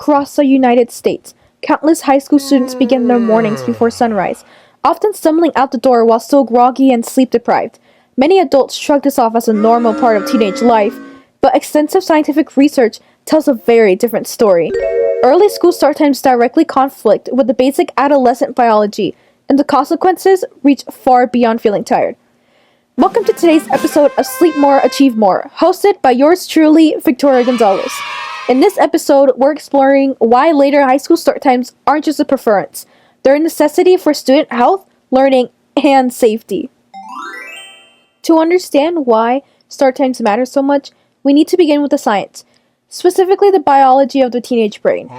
Across the United States, countless high school students begin their mornings before sunrise, often stumbling out the door while still groggy and sleep-deprived. Many adults shrug this off as a normal part of teenage life, but extensive scientific research tells a very different story. Early school start times directly conflict with the basic adolescent biology, and the consequences reach far beyond feeling tired. Welcome to today's episode of Sleep More, Achieve More, hosted by yours truly, Victoria Gonzalez. In this episode, we're exploring why later high school start times aren't just a preference. They're a necessity for student health, learning, and safety. To understand why start times matter so much, we need to begin with the science, specifically the biology of the teenage brain.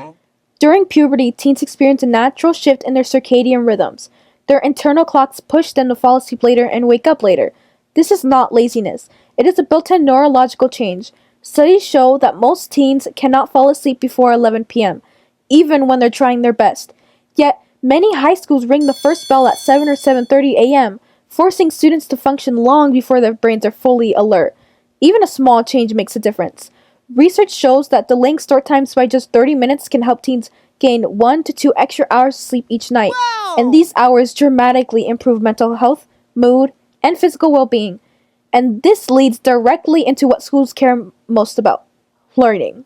During puberty, teens experience a natural shift in their circadian rhythms. Their internal clocks push them to fall asleep later and wake up later. This is not laziness. It is a built-in neurological change. Studies show that most teens cannot fall asleep before 11 p.m., even when they're trying their best. Yet, many high schools ring the first bell at 7 or 7:30 a.m., forcing students to function long before their brains are fully alert. Even a small change makes a difference. Research shows that delaying start times by just 30 minutes can help teens gain 1 to 2 extra hours of sleep each night, and these hours dramatically improve mental health, mood, and physical well-being. And this leads directly into what schools care most about: learning.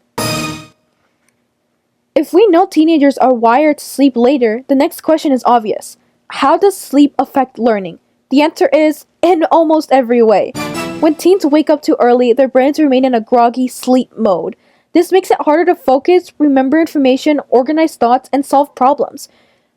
If we know teenagers are wired to sleep later, the next question is obvious. How does sleep affect learning? The answer is, in almost every way. When teens wake up too early, their brains remain in a groggy sleep mode. This makes it harder to focus, remember information, organize thoughts, and solve problems.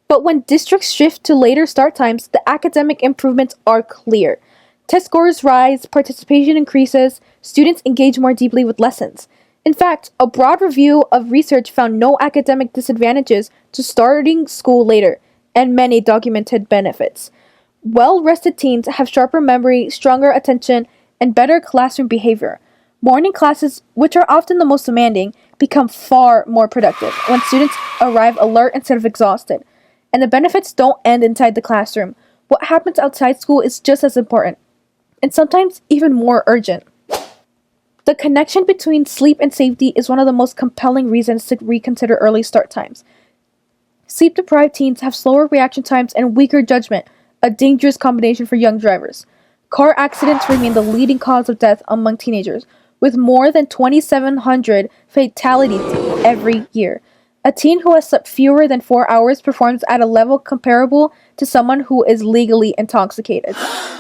But when districts shift to later start times, the academic improvements are clear. Test scores rise, participation increases, students engage more deeply with lessons. In fact, a broad review of research found no academic disadvantages to starting school later, and many documented benefits. Well-rested teens have sharper memory, stronger attention, and better classroom behavior. Morning classes, which are often the most demanding, become far more productive when students arrive alert instead of exhausted. And the benefits don't end inside the classroom. What happens outside school is just as important, and sometimes even more urgent. The connection between sleep and safety is one of the most compelling reasons to reconsider early start times. Sleep-deprived teens have slower reaction times and weaker judgment, a dangerous combination for young drivers. Car accidents remain the leading cause of death among teenagers, with more than 2,700 fatalities every year. A teen who has slept fewer than 4 hours performs at a level comparable to someone who is legally intoxicated,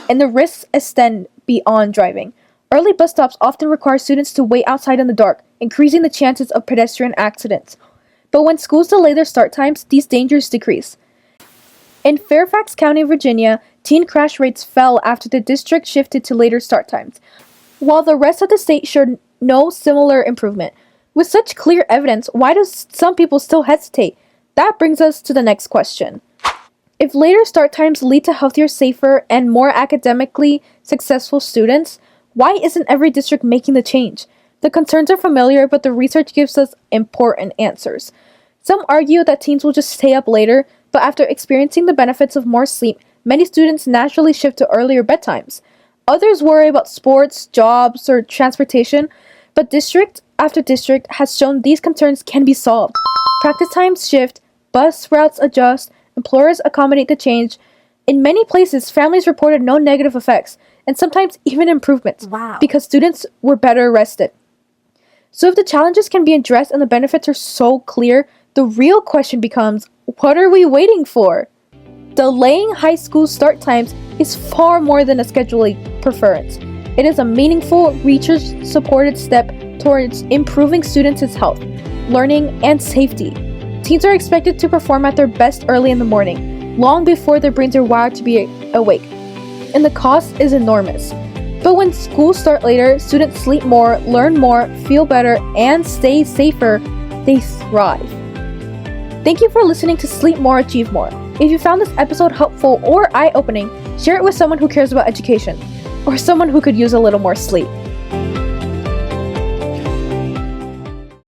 and the risks extend beyond driving. Early bus stops often require students to wait outside in the dark, increasing the chances of pedestrian accidents. But when schools delay their start times, these dangers decrease. In Fairfax County, Virginia, teen crash rates fell after the district shifted to later start times, while the rest of the state showed no similar improvement. With such clear evidence, why do some people still hesitate? That brings us to the next question. If later start times lead to healthier, safer, and more academically successful students, why isn't every district making the change? The concerns are familiar, but the research gives us important answers. Some argue that teens will just stay up later, but after experiencing the benefits of more sleep, many students naturally shift to earlier bedtimes. Others worry about sports, jobs, or transportation, but district after district has shown these concerns can be solved. Practice times shift, bus routes adjust, employers accommodate the change. In many places, families reported no negative effects, and sometimes even improvements, because students were better rested. So if the challenges can be addressed and the benefits are so clear, the real question becomes, what are we waiting for? Delaying high school start times is far more than a scheduling preference. It is a meaningful, research-supported step towards improving students' health, learning, and safety. Teens are expected to perform at their best early in the morning, long before their brains are wired to be awake. And the cost is enormous. But when schools start later, students sleep more, learn more, feel better, and stay safer, they thrive. Thank you for listening to Sleep More, Achieve More. If you found this episode helpful or eye-opening, share it with someone who cares about education, or someone who could use a little more sleep.